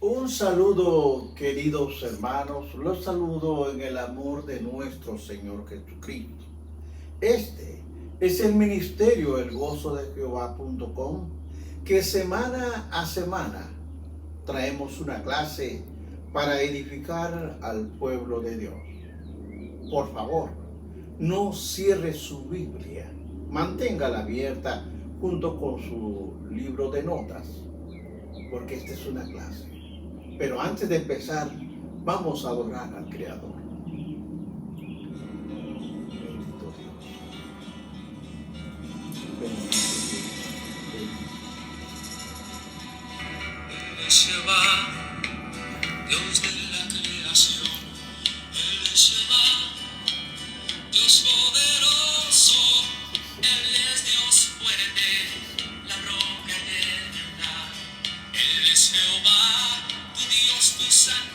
Un saludo, queridos hermanos, los saludo en el amor de nuestro Señor Jesucristo. Este es el ministerio elgozodejehová.com, que semana a semana traemos una clase para edificar al pueblo de Dios. Por favor, no cierre su Biblia, manténgala abierta junto con su libro de notas, porque esta es una clase. Pero antes de empezar, vamos a adorar al Creador. Bendito Dios. Bendito Él es Jehová, Dios de la creación. Él es Jehová, Dios poderoso. Él es Dios fuerte, la roca eterna. Él es Jehová, tu Dios, tu Salvador.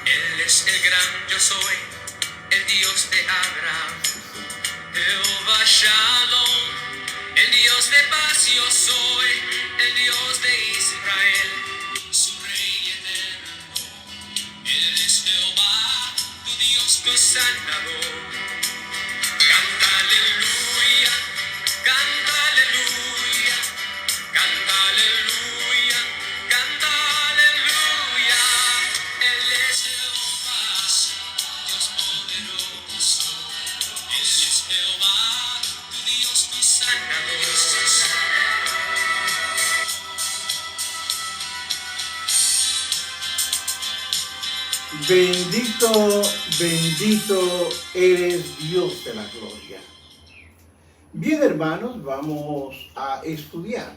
Él es el gran yo soy, el Dios de Abraham. Jehová Shalom, el Dios de paz yo soy, el Dios de Israel, su Rey eterno. Él es Jehová, tu Dios, tu Salvador. Canta aleluya, canta aleluya, canta aleluya, canta aleluya. Él es Jehová, Dios poderoso. Él es Jehová, tu Dios, tu Salvador. Bendito, bendito eres Dios de la gloria. Bien, hermanos, vamos a estudiar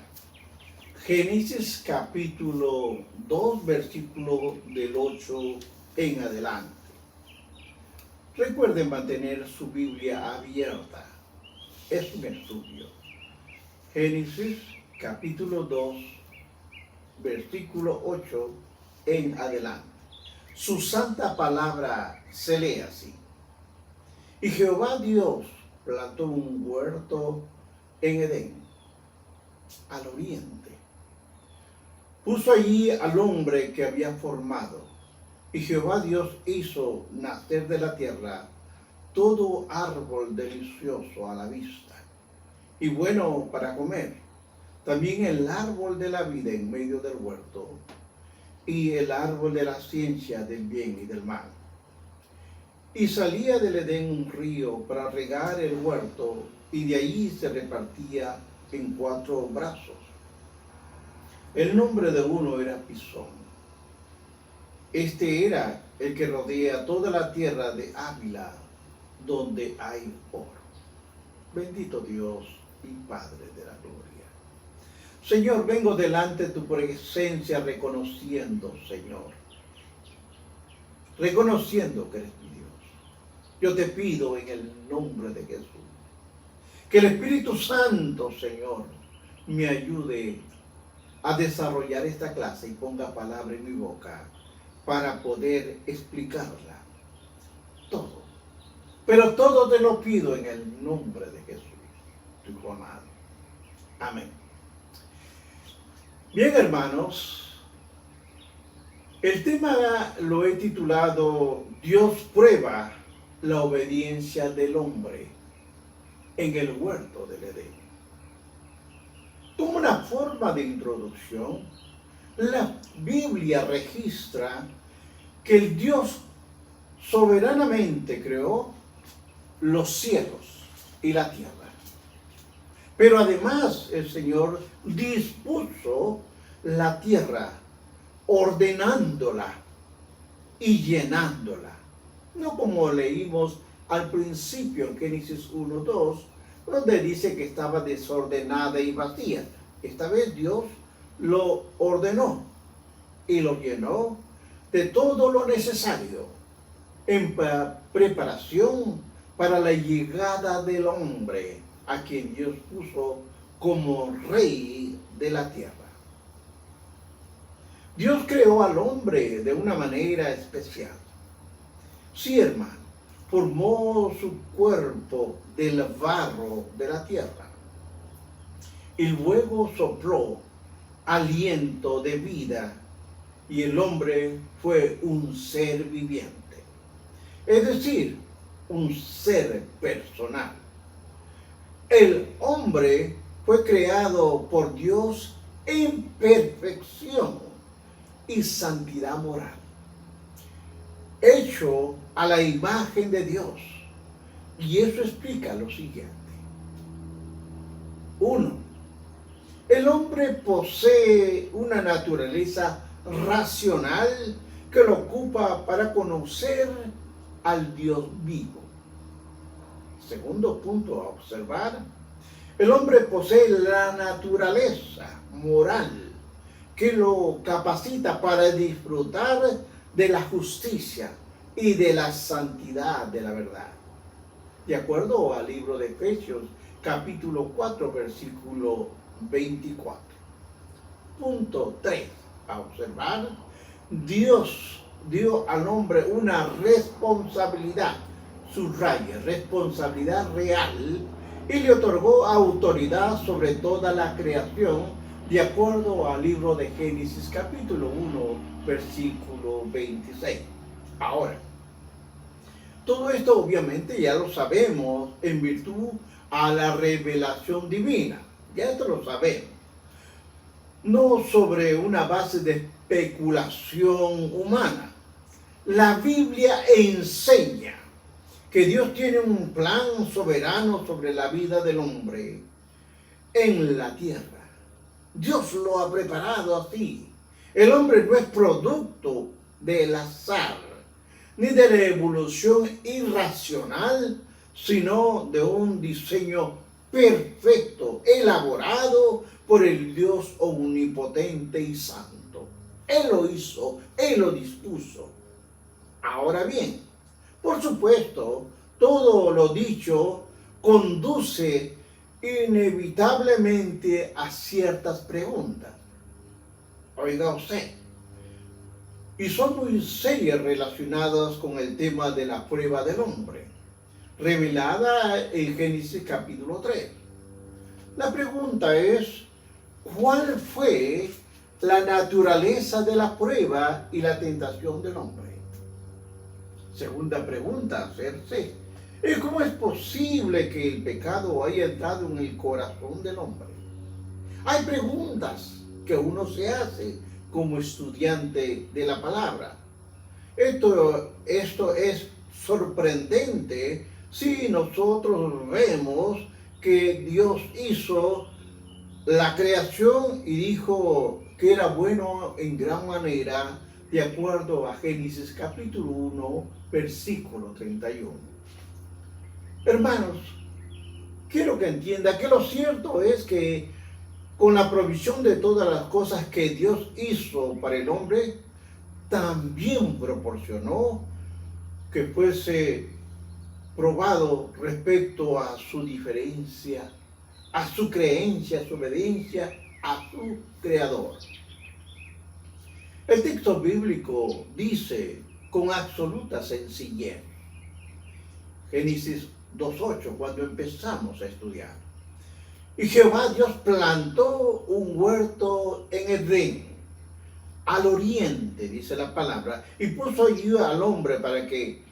Génesis capítulo 2, versículo del 8 en adelante. Recuerden mantener su Biblia abierta. Es un estudio. Génesis capítulo 2, versículo 8 en adelante. Su santa palabra se lee así. Y Jehová Dios plantó un huerto en Edén, al oriente. Puso allí al hombre que había formado. Y Jehová Dios hizo nacer de la tierra todo árbol delicioso a la vista y bueno para comer. También el árbol de la vida en medio del huerto y el árbol de la ciencia del bien y del mal. Y salía del Edén un río para regar el huerto, y de allí se repartía en 4 brazos. El nombre de uno era Pisón. Este era el que rodea toda la tierra de Ávila, donde hay oro. Bendito Dios y Padre de la gloria. Señor, vengo delante de tu presencia reconociendo, Señor, reconociendo que eres mi Dios. Yo te pido en el nombre de Jesús, que el Espíritu Santo, Señor, me ayude a desarrollar esta clase y ponga palabra en mi boca para poder explicarla todo. Pero todo te lo pido en el nombre de Jesús, tu Hijo amado. Amén. Bien, hermanos, el tema lo he titulado Dios prueba la obediencia del hombre en el huerto del Edén. Como una forma de introducción, la Biblia registra que el Dios soberanamente creó los cielos y la tierra. Pero además el Señor dispuso la tierra, ordenándola y llenándola. No como leímos al principio en Génesis 1:2, donde dice que estaba desordenada y vacía. Esta vez Dios lo ordenó y lo llenó de todo lo necesario en preparación para la llegada del hombre, a quien Dios puso como rey de la tierra. Dios creó al hombre de una manera especial. Sí, hermano, formó su cuerpo del barro de la tierra. y luego sopló aliento de vida y el hombre fue un ser viviente, es decir, un ser personal. El hombre fue creado por Dios en perfección y santidad moral, hecho a la imagen de Dios. Y eso explica lo siguiente. 1. El hombre posee una naturaleza racional que lo ocupa para conocer al Dios vivo. Segundo punto a observar, el hombre posee la naturaleza moral que lo capacita para disfrutar de la justicia y de la santidad de la verdad. De acuerdo al libro de Efesios, capítulo 4, versículo 24. Punto 3. A observar, Dios dio al hombre una responsabilidad, subraye, responsabilidad real, y le otorgó autoridad sobre toda la creación, de acuerdo al libro de Génesis, capítulo 1, versículo 26. Ahora, todo esto obviamente ya lo sabemos en virtud a la revelación divina. Ya esto lo sabemos. No sobre una base de especulación humana. La Biblia enseña que Dios tiene un plan soberano sobre la vida del hombre en la tierra. Dios lo ha preparado así. El hombre no es producto del azar, ni de la evolución irracional, sino de un diseño perfecto, elaborado por el Dios omnipotente y santo. Él lo hizo, Él lo dispuso. Ahora bien, por supuesto, todo lo dicho conduce inevitablemente a ciertas preguntas. Oiga usted, y son muy serias relacionadas con el tema de la prueba del hombre, revelada en Génesis capítulo 3. La pregunta es, ¿cuál fue la naturaleza de la prueba y la tentación del hombre? Segunda pregunta a hacerse, ¿cómo es posible que el pecado haya entrado en el corazón del hombre? Hay preguntas que uno se hace como estudiante de la palabra. Esto es sorprendente si nosotros vemos que Dios hizo la creación y dijo que era bueno en gran manera, de acuerdo a Génesis capítulo 1, versículo 31. Hermanos, quiero que entienda que lo cierto es que con la provisión de todas las cosas que Dios hizo para el hombre, también proporcionó que fuese probado respecto a su diferencia, a su creencia, a su obediencia a su Creador. El texto bíblico dice con absoluta sencillez, Génesis 2:8, cuando empezamos a estudiar, y Jehová Dios plantó un huerto en Edén, al oriente, dice la palabra, y puso allí al hombre para que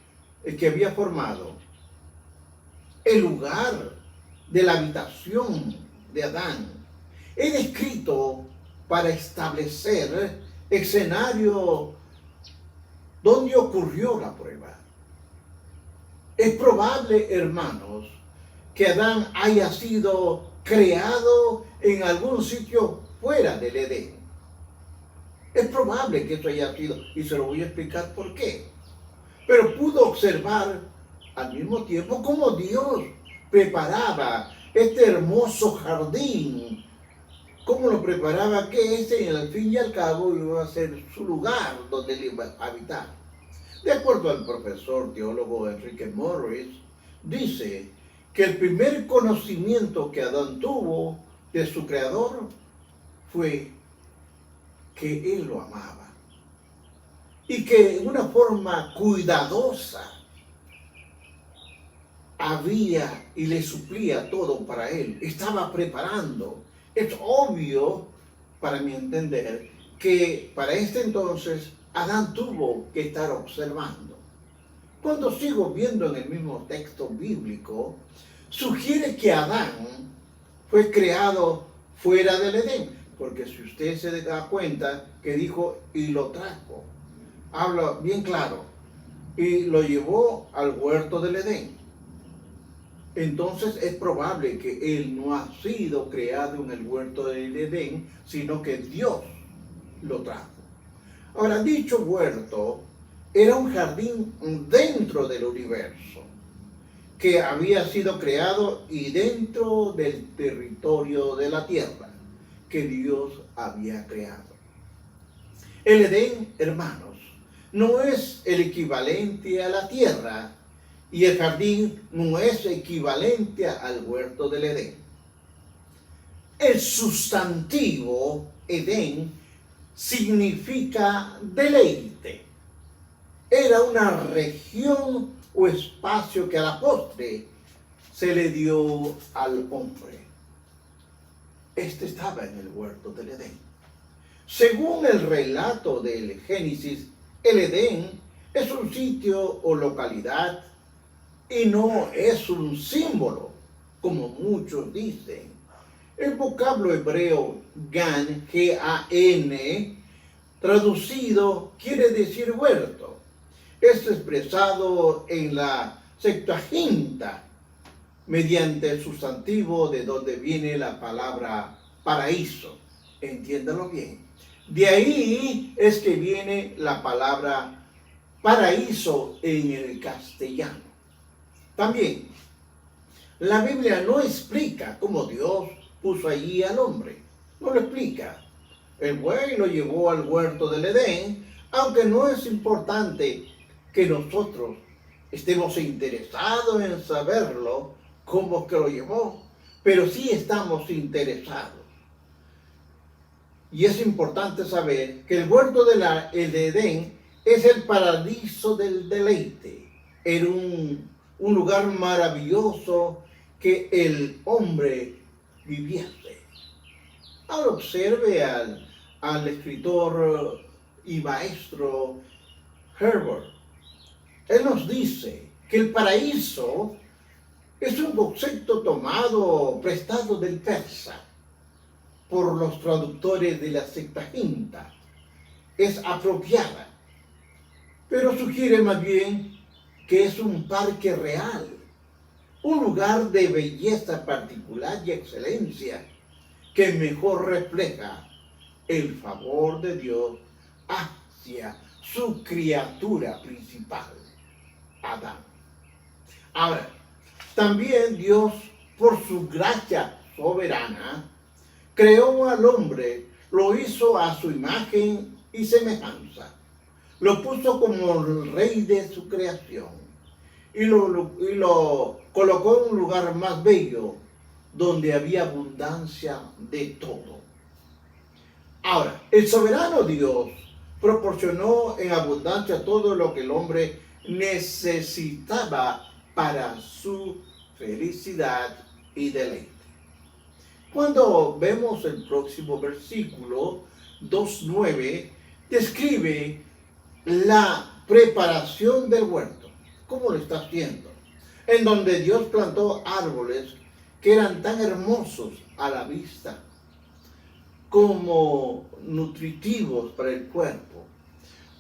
había formado el lugar de la habitación de Adán. He descrito para establecer escenario donde ocurrió la prueba. Es probable, hermanos, que Adán haya sido creado en algún sitio fuera del Edén. Es probable que eso haya sido, y se lo voy a explicar por qué. Pero pudo observar al mismo tiempo cómo Dios preparaba este hermoso jardín, cómo lo preparaba, que al fin y al cabo iba a ser su lugar donde él iba a habitar. De acuerdo al profesor teólogo Enrique Morris, dice que el primer conocimiento que Adán tuvo de su Creador fue que él lo amaba y que en una forma cuidadosa había y le suplía todo para él. Estaba preparando Es obvio, para mi entender, que para este entonces Adán tuvo que estar observando. Cuando sigo viendo en el mismo texto bíblico, sugiere que Adán fue creado fuera del Edén, porque si usted se da cuenta que dijo y lo trajo, habla bien claro, y lo llevó al huerto del Edén. Entonces es probable que él no ha sido creado en el huerto del Edén, sino que Dios lo trajo. Ahora, dicho huerto era un jardín dentro del universo, que había sido creado y dentro del territorio de la tierra, que Dios había creado. El Edén, hermanos, no es el equivalente a la tierra, y el jardín no es equivalente al huerto del Edén. El sustantivo Edén significa deleite. Era una región o espacio que a la postre se le dio al hombre. Este estaba en el huerto del Edén. Según el relato del Génesis, el Edén es un sitio o localidad y no es un símbolo, como muchos dicen. El vocablo hebreo gan, G-A-N, traducido quiere decir huerto. Es expresado en la Septuaginta mediante el sustantivo de donde viene la palabra paraíso. Entiéndalo bien. De ahí es que viene la palabra paraíso en el castellano. También, la Biblia no explica cómo Dios puso allí al hombre. No lo explica. El buey lo llevó al huerto del Edén, aunque no es importante que nosotros estemos interesados en saberlo, cómo que lo llevó, pero sí estamos interesados. Y es importante saber que el huerto del Edén es el paraíso del deleite. Era un lugar maravilloso que el hombre viviese. Ahora observe al escritor y maestro Herbert. Él nos dice que el paraíso es un concepto prestado del persa por los traductores de la Septuaginta. Es apropiada, pero sugiere más bien que es un parque real, un lugar de belleza particular y excelencia que mejor refleja el favor de Dios hacia su criatura principal, Adán. Ahora, también Dios, por su gracia soberana, creó al hombre, lo hizo a su imagen y semejanza. Lo puso como el rey de su creación y lo colocó en un lugar más bello donde había abundancia de todo. Ahora, el soberano Dios proporcionó en abundancia todo lo que el hombre necesitaba para su felicidad y deleite. Cuando vemos el próximo versículo 2:9, describe la preparación del huerto. ¿Cómo lo está haciendo? En donde Dios plantó árboles que eran tan hermosos a la vista como nutritivos para el cuerpo.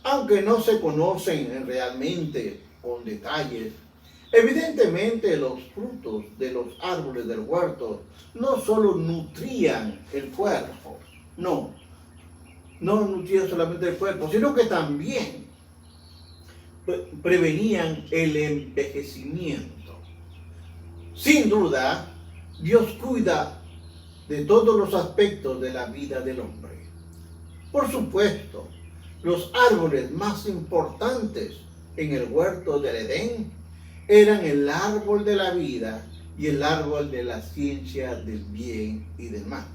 Aunque no se conocen realmente con detalles, evidentemente los frutos de los árboles del huerto no solo nutrían el cuerpo, no nutrían solamente el cuerpo, sino que también prevenían el envejecimiento. Sin duda, Dios cuida de todos los aspectos de la vida del hombre. Por supuesto, los árboles más importantes en el huerto del Edén eran el árbol de la vida y el árbol de la ciencia del bien y del mal.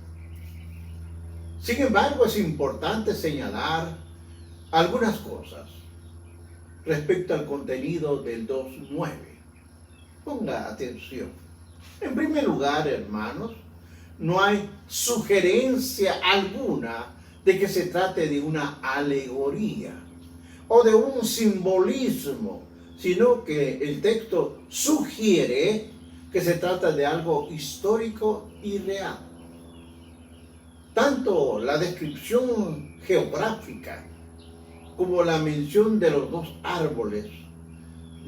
Sin embargo, es importante señalar algunas cosas respecto al contenido del 2:9. Ponga atención. En primer lugar, hermanos, no hay sugerencia alguna de que se trate de una alegoría o de un simbolismo, sino que el texto sugiere que se trata de algo histórico y real. Tanto la descripción geográfica como la mención de los dos árboles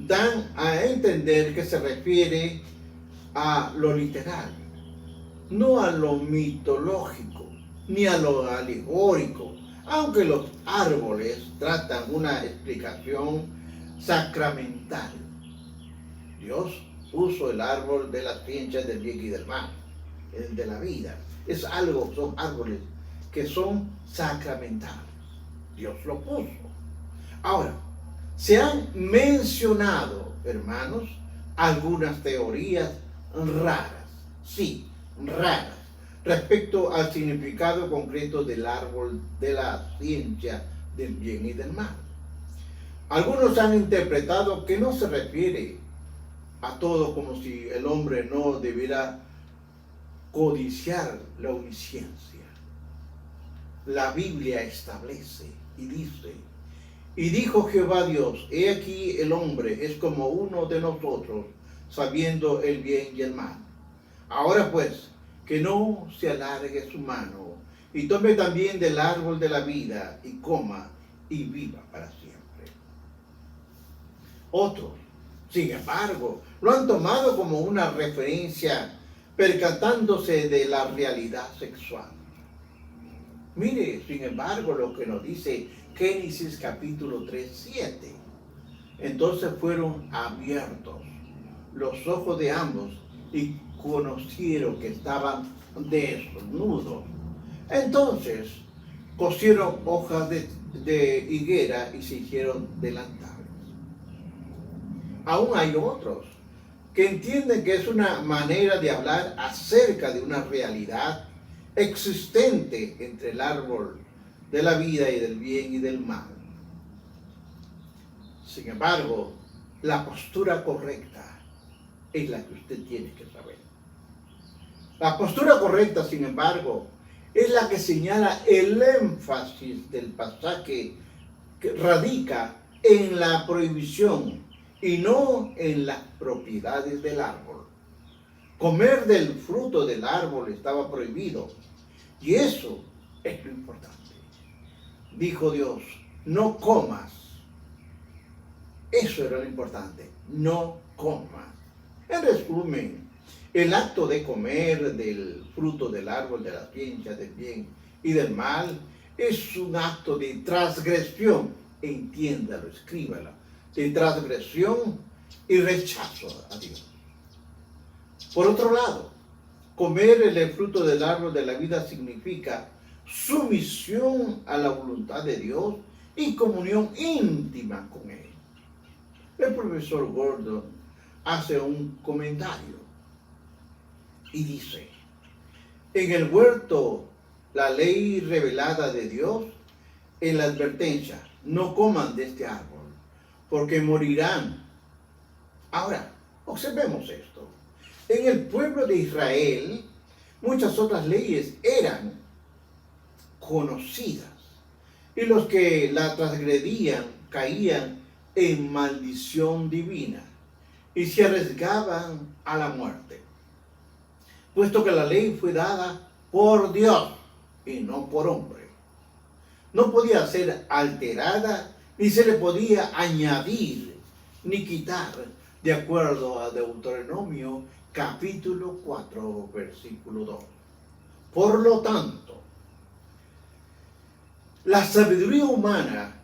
dan a entender que se refiere a lo literal, no a lo mitológico, ni a lo alegórico, aunque los árboles tratan una explicación sacramental. Dios puso el árbol de las ciencias del bien y del mal, el de la vida. Son árboles que son sacramentales. Dios lo puso. Ahora, se han mencionado, hermanos, algunas teorías raras, sí, raras, respecto al significado concreto del árbol de la ciencia del bien y del mal. Algunos han interpretado que no se refiere a todo, como si el hombre no debiera codiciar la omnisciencia. La Biblia establece y dice: y dijo Jehová Dios, he aquí el hombre es como uno de nosotros, sabiendo el bien y el mal. Ahora pues, que no se alargue su mano, y tome también del árbol de la vida, y coma, y viva para siempre. Otros, sin embargo, lo han tomado como una referencia, percatándose de la realidad sexual. Mire, sin embargo, lo que nos dice Génesis capítulo 3:7. Entonces fueron abiertos los ojos de ambos y conocieron que estaban desnudos. Entonces cosieron hojas de higuera y se hicieron delantales. Aún hay otros que entienden que es una manera de hablar acerca de una realidad existente entre el árbol de la vida y del bien y del mal. Sin embargo, la postura correcta es la que usted tiene que saber. La postura correcta, sin embargo, es la que señala el énfasis del pasaje, que radica en la prohibición y no en las propiedades del árbol. Comer del fruto del árbol estaba prohibido, y eso es lo importante. Dijo Dios, no comas. Eso era lo importante, no comas. En resumen, el acto de comer del fruto del árbol de la ciencia del bien y del mal es un acto de transgresión, entiéndalo, escríbalo, de transgresión y rechazo a Dios. Por otro lado, comer el fruto del árbol de la vida significa sumisión a la voluntad de Dios y comunión íntima con Él. El profesor Gordon hace un comentario y dice: en el huerto, la ley revelada de Dios en la advertencia, no coman de este árbol, porque morirán. Ahora, observemos esto. En el pueblo de Israel, muchas otras leyes eran conocidas, y los que la transgredían caían en maldición divina y se arriesgaban a la muerte, puesto que la ley fue dada por Dios y no por hombre. No podía ser alterada, ni se le podía añadir ni quitar, de acuerdo a Deuteronomio capítulo 4, versículo 2. Por lo tanto, la sabiduría humana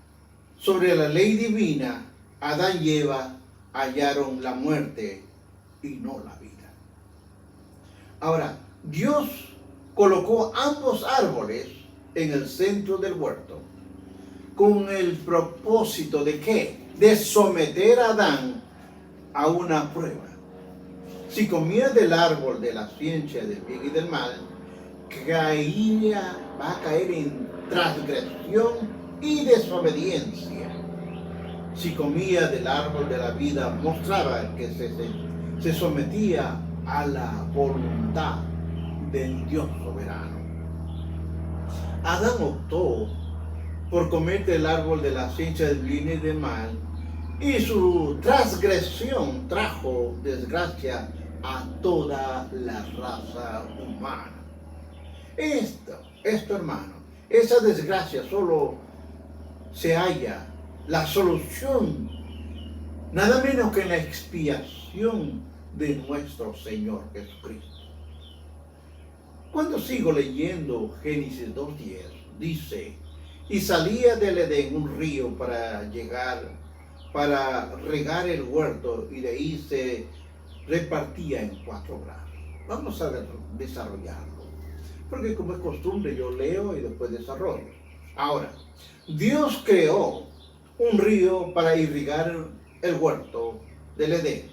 sobre la ley divina, Adán y Eva hallaron la muerte y no la vida. Ahora, Dios colocó ambos árboles en el centro del huerto, con el propósito de ¿qué? De someter a Adán a una prueba. Si comía del árbol de la ciencia del bien y del mal, va a caer en transgresión y desobediencia. Si comía del árbol de la vida, mostraba que se sometía a la voluntad del Dios soberano. Adán optó por comer del árbol de la ciencia del bien y del mal, y su transgresión trajo desgracia a toda la raza humana. Esto hermano, esa desgracia solo se halla la solución, nada menos que en la expiación de nuestro Señor Jesucristo. Cuando sigo leyendo Génesis 2:10, dice, y salía del Edén un río para regar el huerto, y de ahí se repartía en 4 brazos. Vamos a desarrollarlo, porque como es costumbre yo leo y después desarrollo. Ahora, Dios creó un río para irrigar el huerto del Edén.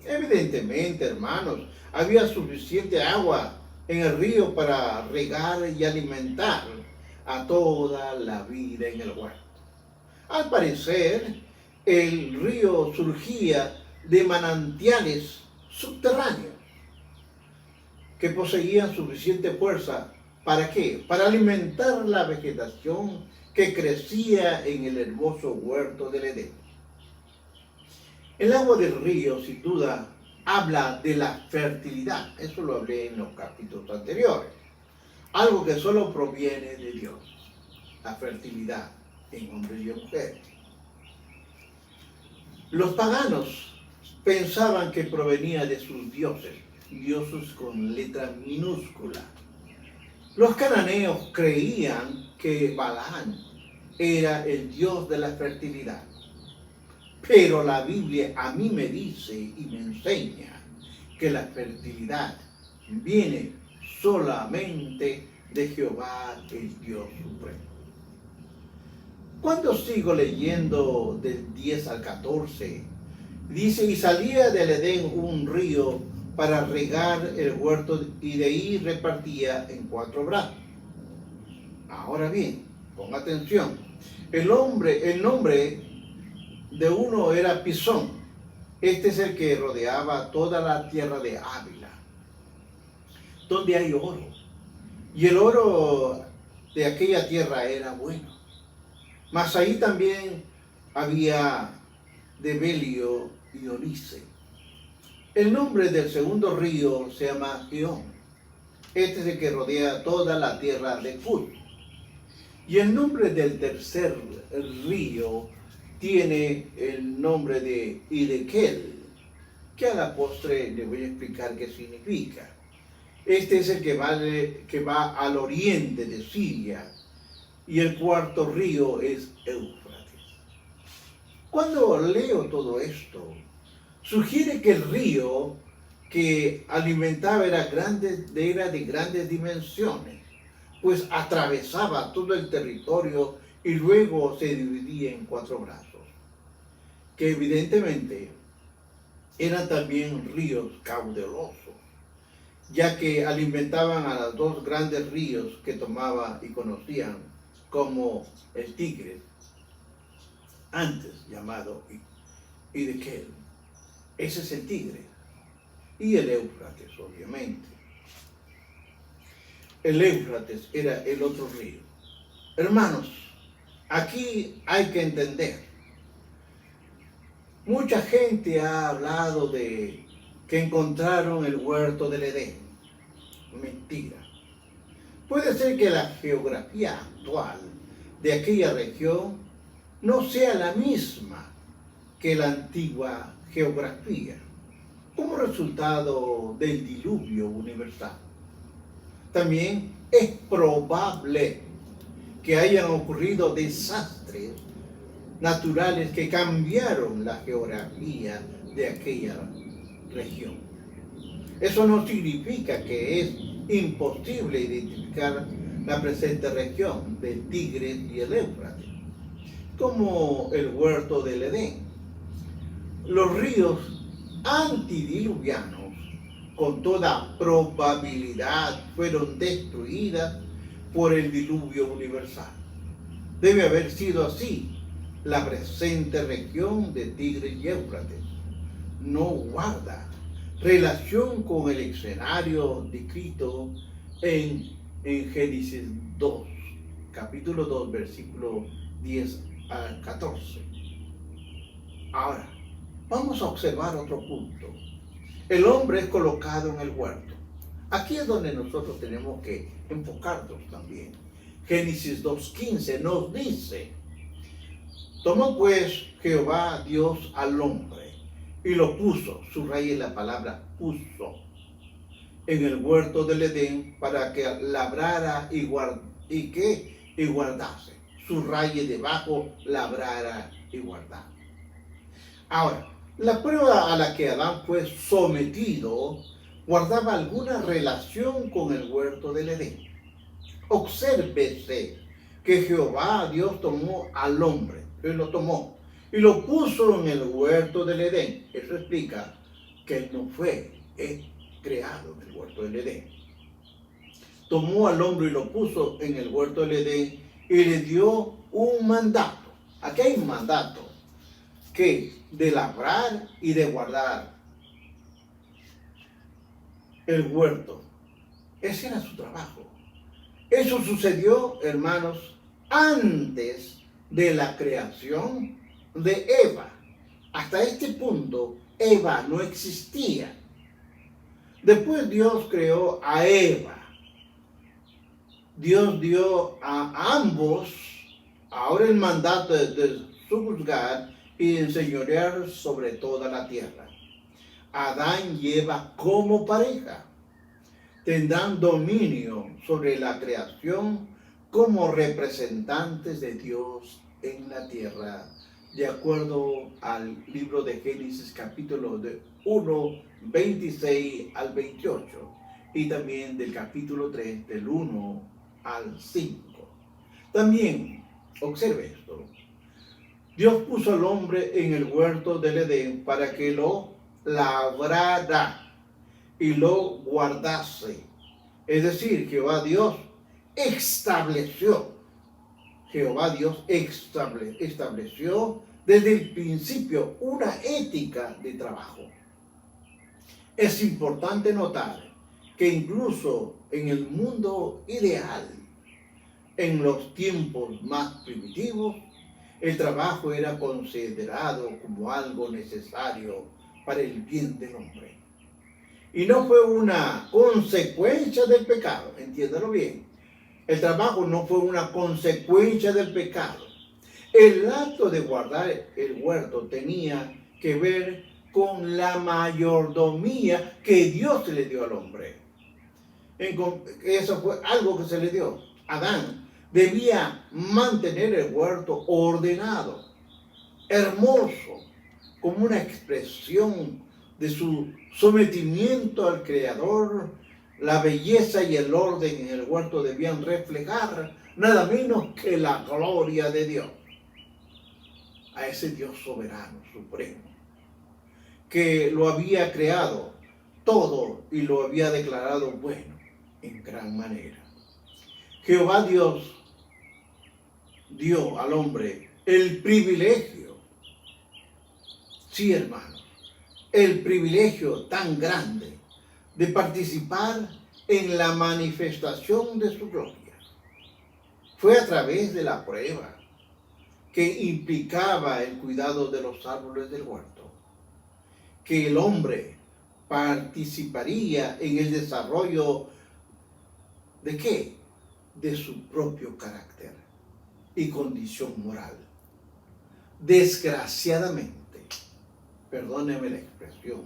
Evidentemente, hermanos, había suficiente agua en el río para regar y alimentar a toda la vida en el huerto. Al parecer, el río surgía de manantiales subterráneos que poseían suficiente fuerza. ¿Para qué? Para alimentar la vegetación que crecía en el hermoso huerto del Edén. El agua del río, sin duda, habla de la fertilidad. Eso lo hablé en los capítulos anteriores. Algo que solo proviene de Dios. La fertilidad en hombres y en mujeres. Los paganos pensaban que provenía de sus dioses con letra minúscula. Los cananeos creían que Balaam era el dios de la fertilidad. Pero la Biblia a mí me dice y me enseña que la fertilidad viene solamente de Jehová, el Dios supremo. Cuando sigo leyendo del 10 al 14, dice, y salía del Edén un río para regar el huerto, y de ahí repartía en 4 brazos. Ahora bien, pon atención, el nombre de uno era Pisón. Este es el que rodeaba toda la tierra de Ávila, donde hay oro. Y el oro de aquella tierra era bueno. Mas ahí también había de belio y ónice. El nombre del segundo río se llama Gihón. Este es el que rodea toda la tierra de Cus. Y el nombre del tercer río tiene el nombre de Hidekel, que a la postre le voy a explicar qué significa. Este es el que va al oriente de Siria, y el cuarto río es Éufrates. Cuando leo todo esto, sugiere que el río que alimentaba era de grandes dimensiones, pues atravesaba todo el territorio y luego se dividía en 4 brazos, que evidentemente eran también ríos caudalosos, ya que alimentaban a los 2 grandes ríos que tomaba y conocían como el Tigris, antes llamado Hidekel. Ese es el Tigris. Y el Éufrates, obviamente. El Éufrates era el otro río. Hermanos, aquí hay que entender. Mucha gente ha hablado de que encontraron el huerto del Edén. Mentira. Puede ser que la geografía actual de aquella región no sea la misma que la antigua geografía, como resultado del diluvio universal. También es probable que hayan ocurrido desastres naturales que cambiaron la geografía de aquella región. Eso no significa que es imposible identificar la presente región del Tigris y el Éufrates como el huerto del Edén. Los ríos antidiluvianos con toda probabilidad fueron destruidas por el diluvio universal. Debe haber sido así. La presente región de Tigris y Éufrates no guarda relación con el escenario descrito en Génesis 2, capítulo 2, versículo 10 al 14. Ahora, vamos a observar otro punto. El hombre es colocado en el huerto. Aquí es donde nosotros tenemos que enfocarnos también. Génesis 2:15 nos dice: tomó pues Jehová Dios al hombre y lo puso, subraye la palabra puso, en el huerto del Edén para que labrara y guardase. Subraye debajo, labrara y guardara. Ahora, la prueba a la que Adán fue sometido guardaba alguna relación con el huerto del Edén. Obsérvese que Jehová Dios tomó al hombre, él lo tomó y lo puso en el huerto del Edén. Eso explica que él no fue creado en el huerto del Edén. Tomó al hombre y lo puso en el huerto del Edén y le dio un mandato. Aquí hay un mandato que de labrar y de guardar el huerto. Ese era su trabajo. Eso sucedió, hermanos, antes de la creación de Eva. Hasta este punto, Eva no existía. Después Dios creó a Eva. Dios dio a ambos ahora el mandato de sojuzgar y enseñorear sobre toda la tierra. Adán y Eva como pareja tendrán dominio sobre la creación como representantes de Dios en la tierra, de acuerdo al libro de Génesis capítulo 1, 26 al 28, y también del capítulo 3, del 1 al 5. También, observe esto, Dios puso al hombre en el huerto del Edén para que lo labrara y lo guardase. Es decir, Jehová Dios estableció desde el principio una ética de trabajo. Es importante notar que incluso en el mundo ideal, en los tiempos más primitivos, el trabajo era considerado como algo necesario para el bien del hombre. Y no fue una consecuencia del pecado, entiéndalo bien. El trabajo no fue una consecuencia del pecado. El acto de guardar el huerto tenía que ver con la mayordomía que Dios le dio al hombre. Eso fue algo que se le dio. Adán debía mantener el huerto ordenado, hermoso, como una expresión de su sometimiento al Creador. La belleza y el orden en el huerto debían reflejar nada menos que la gloria de Dios, a ese Dios soberano, supremo, que lo había creado todo y lo había declarado bueno en gran manera. Jehová Dios dio al hombre el privilegio, sí, hermanos, el privilegio tan grande de participar en la manifestación de su gloria. Fue a través de la prueba que implicaba el cuidado de los árboles del huerto que el hombre participaría en el desarrollo ¿de qué? De su propio carácter y condición moral. Desgraciadamente, perdóneme la expresión,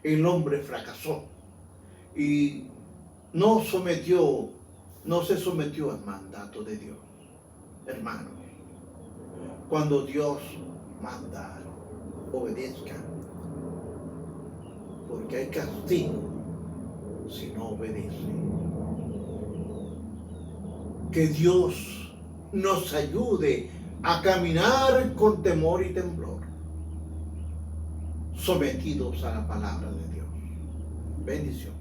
el hombre fracasó y no se sometió al mandato de Dios. Hermanos, cuando Dios manda, obedezcan, porque hay castigo si no obedece. Que Dios nos ayude a caminar con temor y temblor, sometidos a la palabra de Dios. Bendición.